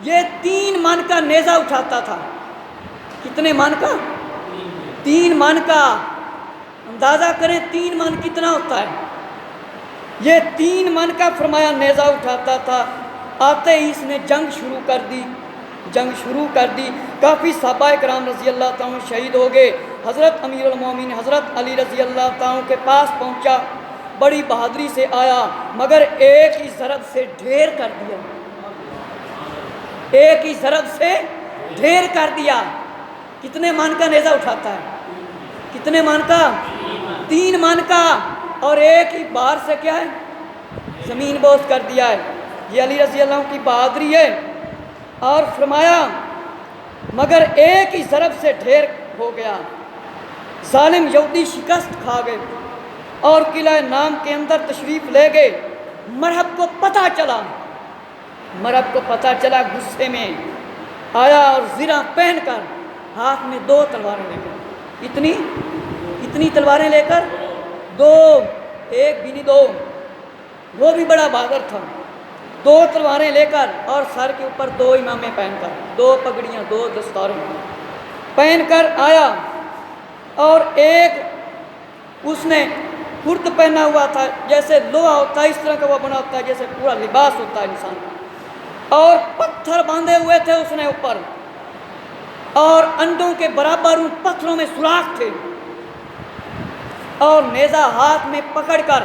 یہ 3 من کا نیزہ اٹھاتا تھا۔ کتنے من کا؟ 3 من کا۔ اندازہ کریں 3 من کتنا ہوتا ہے۔ یہ 3 من کا فرمایا نیزہ اٹھاتا تھا۔ آتے ہی اس نے جنگ شروع کر دی۔ کافی صحابہ کرام رضی اللہ تعالیٰ شہید ہو گئے۔ حضرت امیر المومنین حضرت علی رضی اللہ تعالیٰ کے پاس پہنچا، بڑی بہادری سے آیا، مگر ایک ہی ضرب سے ڈھیر کر دیا، ایک ہی ضرب سے ڈھیر کر دیا۔ کتنے من کا نیزہ اٹھاتا ہے؟ کتنے من کا؟ 3 من کا، اور ایک ہی بار سے کیا ہے؟ زمین بوس کر دیا ہے۔ یہ علی رضی اللہ عنہ کی بہادری ہے۔ اور فرمایا مگر ایک ہی ضرب سے ڈھیر ہو گیا۔ ظالم یہودی شکست کھا گئے اور قلعہ نام کے اندر تشریف لے گئے۔ مرحب کو پتہ چلا، غصے میں آیا اور زرہ پہن کر ہاتھ میں 2 تلواریں لے کر، اتنی تلواریں لے کر 2، ایک بھی نہیں 2، وہ بھی بڑا بہادر تھا۔ 2 تلواریں لے کر اور سر کے اوپر 2 امامیں پہن کر، 2 پگڑیاں، 2 دستاریں پہن کر آیا، اور ایک اس نے کرت پہنا ہوا تھا، جیسے لوہا ہوتا ہے اس طرح کا وہ بنا ہوتا ہے، جیسے پورا لباس ہوتا ہے انسان کا، اور پتھر باندھے ہوئے تھے اس نے اوپر، اور انڈوں کے برابر ان پتھروں میں سوراخ تھے، اور نیزہ ہاتھ میں پکڑ کر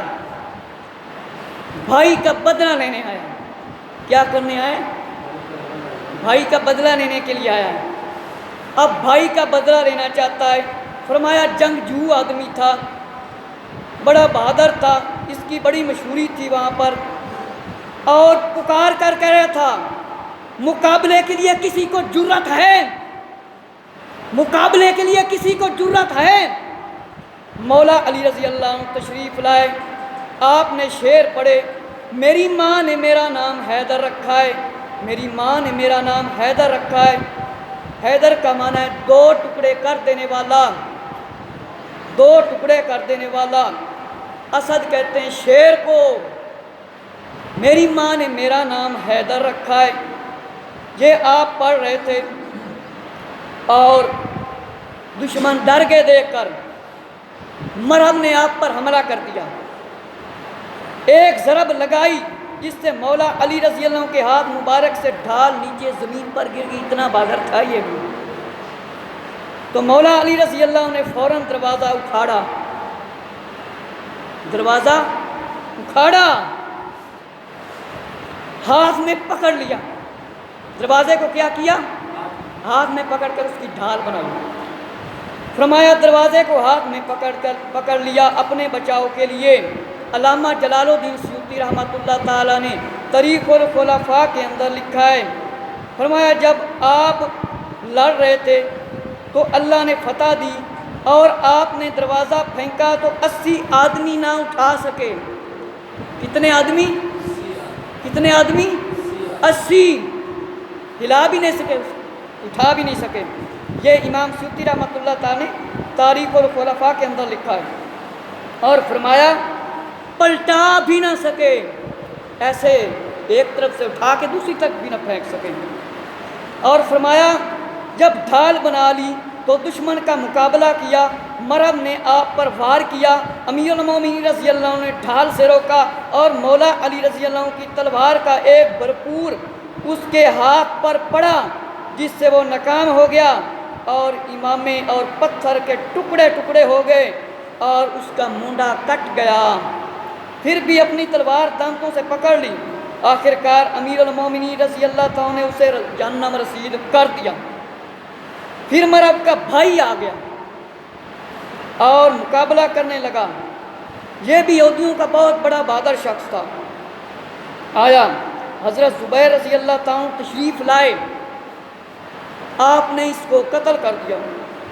بھائی کا بدلہ لینے آیا۔ کیا کرنے آیا؟ بھائی کا بدلہ لینے کے لیے آیا ہے۔ اب بھائی کا بدلہ لینا چاہتا ہے۔ فرمایا جنگجو آدمی تھا، بڑا بہادر تھا، اس کی بڑی مشہوری تھی وہاں پر، اور پکار کر کہہ رہا تھا مقابلے کے لیے کسی کو جرأت ہے؟ مقابلے کے لیے کسی کو جرأت ہے؟ مولا علی رضی اللہ عنہ تشریف لائے، آپ نے شعر پڑھے، میری ماں نے میرا نام حیدر رکھا ہے، میری ماں نے میرا نام حیدر رکھا ہے۔ حیدر کا معنی ہے 2 ٹکڑے کر دینے والا، 2 ٹکڑے کر دینے والا۔ اسد کہتے ہیں شیر کو، میری ماں نے میرا نام حیدر رکھا ہے۔ یہ آپ پڑھ رہے تھے اور دشمن ڈر گئے دیکھ کر، مرہم نے آپ پر حملہ کر دیا، ایک ضرب لگائی جس سے مولا علی رضی اللہ عنہ کے ہاتھ مبارک سے ڈھال نیچے زمین پر گر گئی، اتنا بہادر تھا یہ بھی۔ تو مولا علی رضی اللہ عنہ نے فوراً دروازہ اکھاڑا، ہاتھ میں پکڑ لیا، دروازے کو کیا کیا؟ ہاتھ میں پکڑ کر اس کی ڈھال بنائی۔ فرمایا دروازے کو ہاتھ میں پکڑ لیا اپنے بچاؤ کے لیے۔ علامہ جلال الدین سیوطی رحمۃ اللہ تعالیٰ نے تاریخ الخلفاء کے اندر لکھا ہے، فرمایا جب آپ لڑ رہے تھے تو اللہ نے فتح دی، اور آپ نے دروازہ پھینکا تو 80 آدمی نہ اٹھا سکے۔ کتنے آدمی؟ 80 ہلا بھی نہیں سکے، اٹھا بھی نہیں سکے۔ یہ امام سیوطی رحمۃ اللہ تعالیٰ نے تاریخ الخلفاء کے اندر لکھا ہے، اور فرمایا پلٹا بھی نہ سکے، ایسے ایک طرف سے اٹھا کے دوسری طرف بھی نہ پھینک سکے۔ اور فرمایا جب ڈھال بنا لی تو دشمن کا مقابلہ کیا، مرہم نے آپ پر وار کیا، امیر المومنین رضی اللہ عنہ نے ڈھال سے روکا، اور مولا علی رضی اللہ عنہ کی تلوار کا ایک بھرپور اس کے ہاتھ پر پڑا، جس سے وہ ناکام ہو گیا، اور امامے اور پتھر کے ٹکڑے ٹکڑے ہو گئے، اور اس کا مونڈا کٹ گیا۔ پھر بھی اپنی تلوار دانتوں سے پکڑ لی، آخر کار امیر المومنین رضی اللہ تعالیٰ نے اسے جہنم رسید کر دیا۔ پھر مرہم کا بھائی آ گیا اور مقابلہ کرنے لگا، یہ بھی یہودیوں کا بہت بڑا بہادر شخص تھا۔ آیا حضرت زبیر رضی اللہ تعالیٰ تشریف لائے، آپ نے اس کو قتل کر دیا۔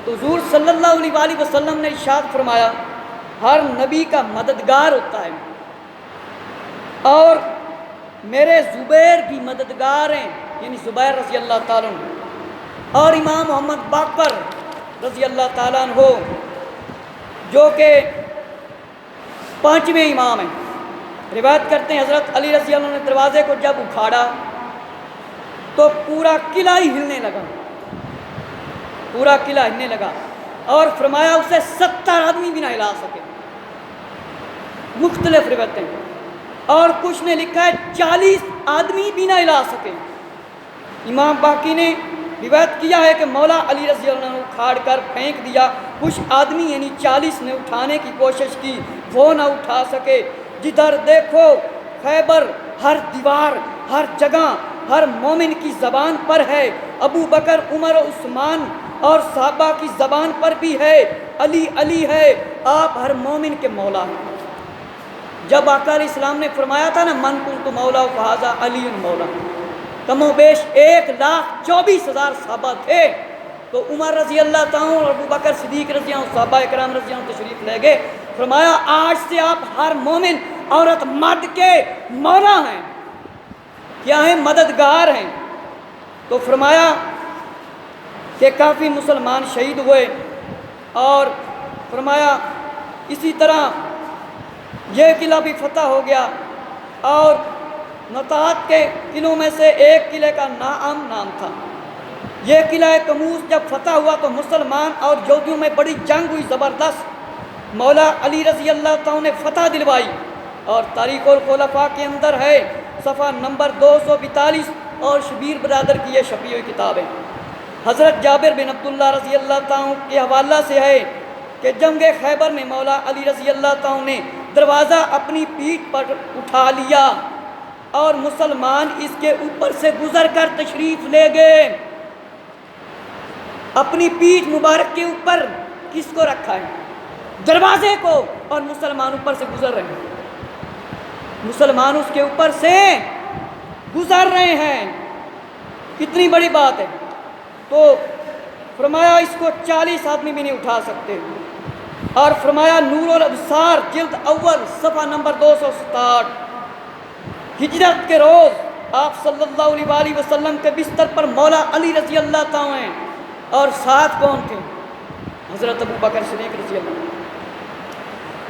تو حضور صلی اللہ علیہ وسلم نے ارشاد فرمایا ہر نبی کا مددگار ہوتا ہے، اور میرے زبیر بھی مددگار ہیں، یعنی زبیر رضی اللہ تعالیٰ عنہ، اور امام محمد باقر رضی اللہ تعالیٰ عنہ جو کہ 5ویں امام ہیں۔ روایت کرتے ہیں حضرت علی رضی اللہ عنہ نے دروازے کو جب اکھاڑا تو پورا قلعہ ہی ہلنے لگا، اور فرمایا اسے 70 آدمی بھی نہ ہلا سکے۔ مختلف روایتیں، اور کچھ نے لکھا ہے 40 آدمی بھی نہ ہلا سکے۔ امام باقی نے روایت کیا ہے کہ مولا علی رضی اللہ عنہ اکھاڑ کر پھینک دیا، کچھ آدمی یعنی 40 نے اٹھانے کی کوشش کی، وہ نہ اٹھا سکے۔ جدھر دیکھو خیبر، ہر دیوار، ہر جگہ ہر مومن کی زبان پر ہے، ابو بکر، عمر و عثمان اور صحابہ کی زبان پر بھی ہے، علی علی ہے، آپ ہر مومن کے مولا ہیں۔ جب آقا علیہ السلام نے فرمایا تھا نا من کنت مولا فہذا علی مولا، کم و بیش 1,24,000 صحابہ تھے، تو عمر رضی اللہ تعالیٰ اور ابو بکر صدیق رضی اللہ، صحابہ اکرام رضی اللہ تشریف لے گئے، فرمایا آج سے آپ ہر مومن عورت مرد کے مولا ہیں، کیا ہیں؟ مددگار ہیں۔ تو فرمایا کہ کافی مسلمان شہید ہوئے، اور فرمایا اسی طرح یہ قلعہ بھی فتح ہو گیا، اور نطاعت کے قلعوں میں سے ایک قلعے کا نام تھا۔ یہ قلعہ کموز جب فتح ہوا تو مسلمان اور یہودیوں میں بڑی جنگ ہوئی زبردست، مولا علی رضی اللہ تعالیٰ نے فتح دلوائی، اور تاریخ الخلفاء کے اندر ہے صفحہ نمبر 242، اور شبیر برادر کی یہ چھپی ہوئی کتاب ہے۔ حضرت جابر بن عبداللہ رضی اللہ تعالیٰ کے حوالہ سے ہے کہ جنگ خیبر میں مولا علی رضی اللہ تعالیٰ نے دروازہ اپنی پیٹھ پر اٹھا لیا، اور مسلمان اس کے اوپر سے گزر کر تشریف لے گئے۔ اپنی پیٹھ مبارک کے اوپر کس کو رکھا ہے؟ دروازے کو، اور مسلمان اوپر سے گزر رہے ہیں، مسلمان اس کے اوپر سے گزر رہے ہیں، کتنی بڑی بات ہے۔ تو فرمایا اس کو 40 آدمی بھی نہیں اٹھا سکتے، اور فرمایا نور الابصار جلد اول صفحہ نمبر 267، ہجرت کے روز آپ صلی اللہ علیہ وسلم کے بستر پر مولا علی رضی اللہ تعالیٰ ہیں، اور ساتھ کون تھے؟ حضرت ابو بکر صدیق رضی اللہ عنہ۔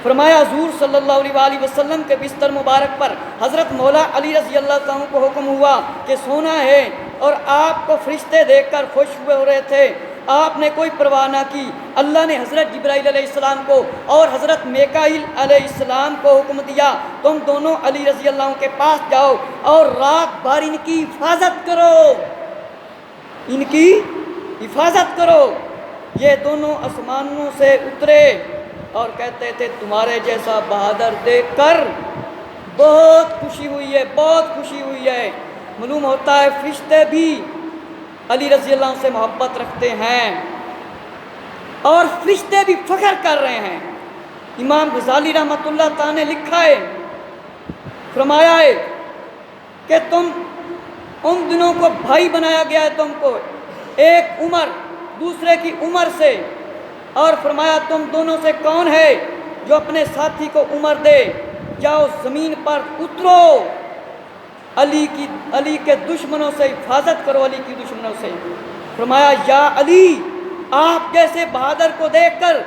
فرمایا حضور صلی اللہ علیہ وسلم کے بستر مبارک پر حضرت مولا علی رضی اللہ تعالیٰ کو حکم ہوا کہ سونا ہے، اور آپ کو فرشتے دیکھ کر خوش ہوئے ہو رہے تھے، آپ نے کوئی پرواہ نہ کی۔ اللہ نے حضرت جبرائیل علیہ السلام کو اور حضرت میکائیل علیہ السلام کو حکم دیا تم دونوں علی رضی اللہ عنہ کے پاس جاؤ اور رات بھر ان کی حفاظت کرو، ان کی حفاظت کرو۔ یہ دونوں آسمانوں سے اترے اور کہتے تھے تمہارے جیسا بہادر دیکھ کر بہت خوشی ہوئی ہے، بہت خوشی ہوئی ہے۔ معلوم ہوتا ہے فرشتے بھی علی رضی اللہ عنہ سے محبت رکھتے ہیں، اور فرشتے بھی فخر کر رہے ہیں۔ امام غزالی رحمۃ اللہ تعالیٰ نے لکھا ہے، فرمایا ہے کہ تم ان دنوں کو بھائی بنایا گیا ہے، تم کو ایک عمر دوسرے کی عمر سے، اور فرمایا تم دونوں سے کون ہے جو اپنے ساتھی کو عمر دے؟ جاؤ زمین پر اترو، علی کے دشمنوں سے حفاظت کرو، علی کی دشمنوں سے۔ فرمایا یا علی، آپ جیسے بہادر کو دیکھ کر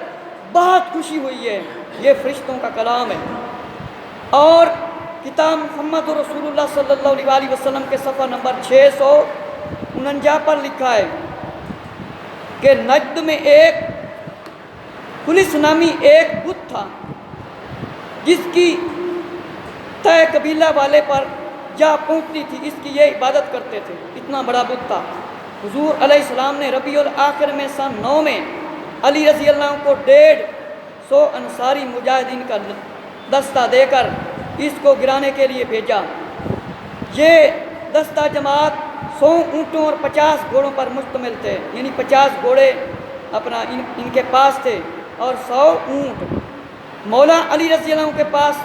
بہت خوشی ہوئی ہے۔ یہ فرشتوں کا کلام ہے، اور کتاب محمد رسول اللہ صلی اللہ علیہ وسلم کے صفحہ نمبر 649 پر لکھا ہے کہ نجد میں ایک خلص نامی ایک بت تھا، جس کی تہ قبیلہ والے پر جا پہنچتی تھی، اس کی یہ عبادت کرتے تھے، اتنا بڑا بت تھا۔ حضور علیہ السلام نے ربیع الاخر میں سن 9 میں علی رضی اللہ عنہ کو 150 انصاری مجاہدین کا دستہ دے کر اس کو گرانے کے لیے بھیجا۔ یہ دستہ جماعت 100 اونٹوں اور 50 گھوڑوں پر مشتمل تھے، یعنی 50 گھوڑے اپنا ان کے پاس تھے اور 100 اونٹ۔ مولا علی رضی اللہ عنہ کے پاس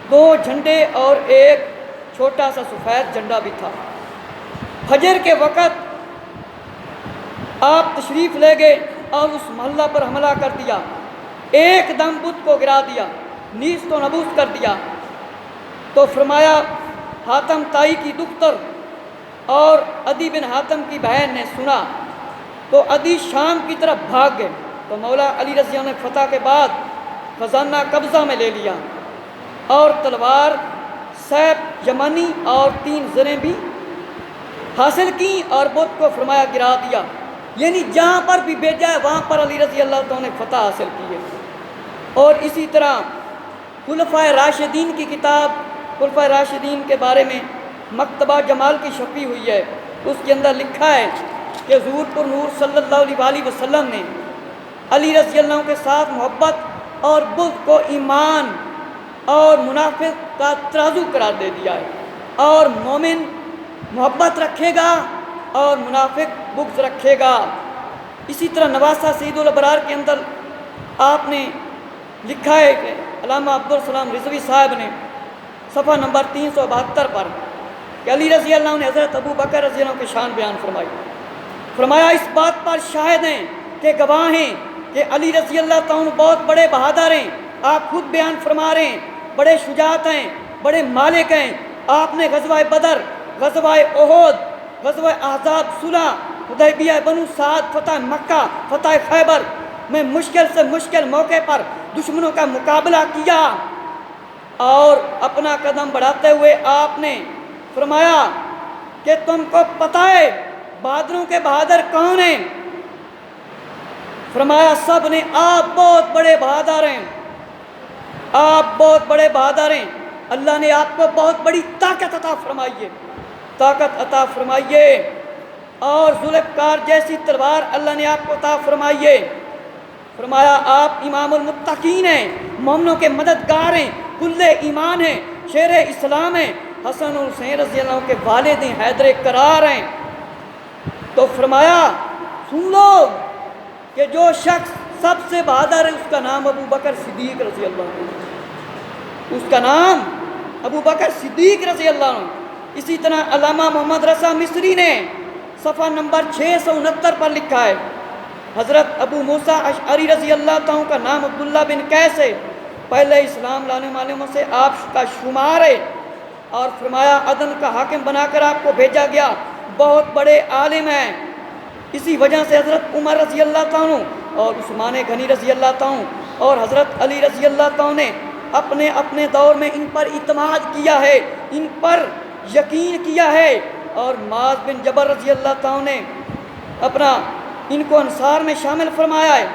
2 جھنڈے اور ایک چھوٹا سا سفید جھنڈا بھی تھا۔ فجر کے وقت آپ تشریف لے گئے اور اس محلہ پر حملہ کر دیا، ایک دم بت کو گرا دیا، نیست و نبوست کر دیا۔ تو فرمایا حاتم تائی کی دختر اور عدی بن حاتم کی بہن نے سنا، تو عدی شام کی طرف بھاگ گئے۔ تو مولا علی رضی اللہ عنہ نے فتح کے بعد خزانہ قبضہ میں لے لیا، اور تلوار، سیف یمانی اور 3 زریں بھی حاصل کی، اور بت کو فرمایا گرا دیا۔ یعنی جہاں پر بھی بھیجا ہے وہاں پر علی رضی اللہ عنہ نے فتح حاصل کی ہے۔ اور اسی طرح خلفائے راشدین کی کتاب، خلفائے راشدین کے بارے میں مکتبہ جمال کی چھپی ہوئی ہے، اس کے اندر لکھا ہے کہ حضور پر نور صلی اللہ علیہ وسلم نے علی رضی اللہ عنہ کے ساتھ محبت اور بغض کو ایمان اور منافق کا ترازو قرار دے دیا ہے، اور مومن محبت رکھے گا اور منافق بغض رکھے گا۔ اسی طرح نواسہ سید الابرار کے اندر آپ نے لکھا ہے کہ علامہ عبدالسلام رضوی صاحب نے صفحہ نمبر 372 پر کہ علی رضی اللہ عنہ نے حضرت ابو بکر رضی اللہ عنہ کی شان بیان فرمائی۔ فرمایا اس بات پر شاہد ہیں کہ گواہ ہیں کہ علی رضی اللہ عنہ بہت بڑے بہادر ہیں۔ آپ خود بیان فرما رہے ہیں، بڑے شجاعت ہیں، بڑے مالک ہیں۔ آپ نے غزوہ بدر، غزوہ احد، غزوہ احزاب، صلح حدیبیہ، بنو سعد، فتح مکہ، فتح خیبر میں مشکل سے مشکل موقع پر دشمنوں کا مقابلہ کیا، اور اپنا قدم بڑھاتے ہوئے آپ نے فرمایا کہ تم کو پتہ ہے بہادروں کے بہادر کون ہیں؟ فرمایا سب نے آپ بہت بڑے بہادر ہیں، آپ بہت بڑے بہادر ہیں، اللہ نے آپ کو بہت بڑی طاقت عطا فرمائیے، طاقت عطا فرمائیے، اور ذوالفقار جیسی تلوار اللہ نے آپ کو عطا فرمائیے۔ فرمایا آپ امام المتقین ہیں، مومنوں کے مددگار ہیں، کل ایمان ہیں، شیر اسلام ہیں، حسن اور حسین رضی اللہ عنہ کے والد ہیں، حیدر قرار ہیں۔ تو فرمایا سن لو کہ جو شخص سب سے بہادر ہے اس کا نام ابو بکر صدیق رضی اللہ عنہ، اس کا نام ابو بکر صدیق رضی اللہ عنہ۔ اسی طرح علامہ محمد رضا مصری نے صفحہ نمبر 669 پر لکھا ہے حضرت ابو موسیٰ اشعری رضی اللہ عنہ کا نام عبداللہ بن قیس ہے، پہلے اسلام لانے والوں سے آپ کا شمار ہے، اور فرمایا عدن کا حاکم بنا کر آپ کو بھیجا گیا، بہت بڑے عالم ہیں۔ اسی وجہ سے حضرت عمر رضی اللہ عنہ اور عثمان غنی رضی اللہ عنہ اور حضرت علی رضی اللہ عنہ نے اپنے اپنے دور میں ان پر اعتماد کیا ہے، ان پر یقین کیا ہے، اور معاذ بن جبل رضی اللہ عنہ نے اپنا ان کو انصار میں شامل فرمایا ہے،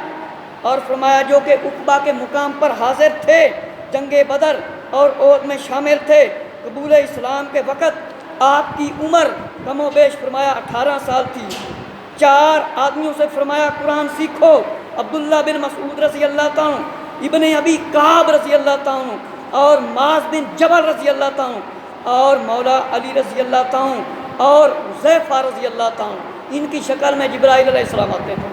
اور فرمایا جو کہ عقبہ کے مقام پر حاضر تھے، جنگ بدر اور احد میں شامل تھے۔ قبول اسلام کے وقت آپ کی عمر کم و بیش فرمایا 18 سال تھی۔ 4 آدمیوں سے فرمایا قرآن سیکھو، عبداللہ بن مسعود رضی اللہ عنہ، ابن ابی کعب رضی اللہ عنہ، اور معاذ بن جبل رضی اللہ عنہ، اور مولا علی رضی اللہ عنہ، اور حذیفہ رضی اللہ عنہ۔ ان کی شکل میں جبرائیل علیہ السلام آتے تھے۔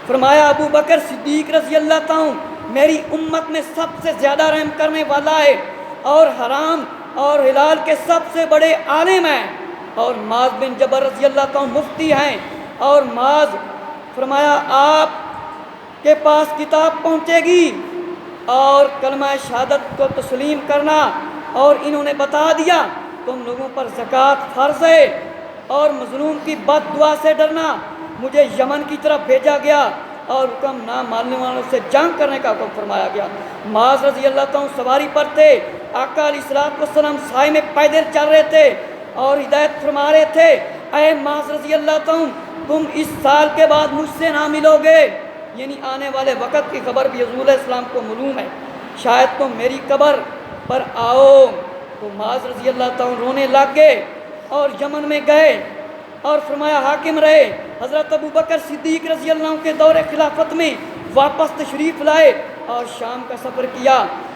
فرمایا ابو بکر صدیق رضی اللہ عنہ میری امت میں سب سے زیادہ رحم کرنے والا ہے، اور حرام اور حلال کے سب سے بڑے عالم ہیں، اور معاذ بن جبل رضی اللہ عنہ مفتی ہیں، اور معاذ فرمایا آپ کے پاس کتاب پہنچے گی اور کلمہ شہادت کو تسلیم کرنا، اور انہوں نے بتا دیا تم لوگوں پر زکوٰۃ فرض ہے، اور مظلوم کی بد دعا سے ڈرنا۔ مجھے یمن کی طرف بھیجا گیا اور حکم نہ ماننے والوں سے جنگ کرنے کا حکم فرمایا گیا۔ معاذ رضی اللہ عنہ سواری پر تھے، آقا علیہ الصلوۃ والسلام سائے میں پیدل چل رہے تھے اور ہدایت فرما رہے تھے، اے معاذ رضی اللہ عنہ تم اس سال کے بعد مجھ سے نہ ملو گے، یعنی آنے والے وقت کی خبر بھی حضور علیہ السلام کو معلوم ہے، شاید تم میری قبر پر آؤ۔ تو معاذ رضی اللہ عنہ رونے لگ گئے اور یمن میں گئے، اور فرمایا حاکم رہے۔ حضرت ابو بکر صدیق رضی اللہ عنہ کے دور خلافت میں واپس تشریف لائے اور شام کا سفر کیا۔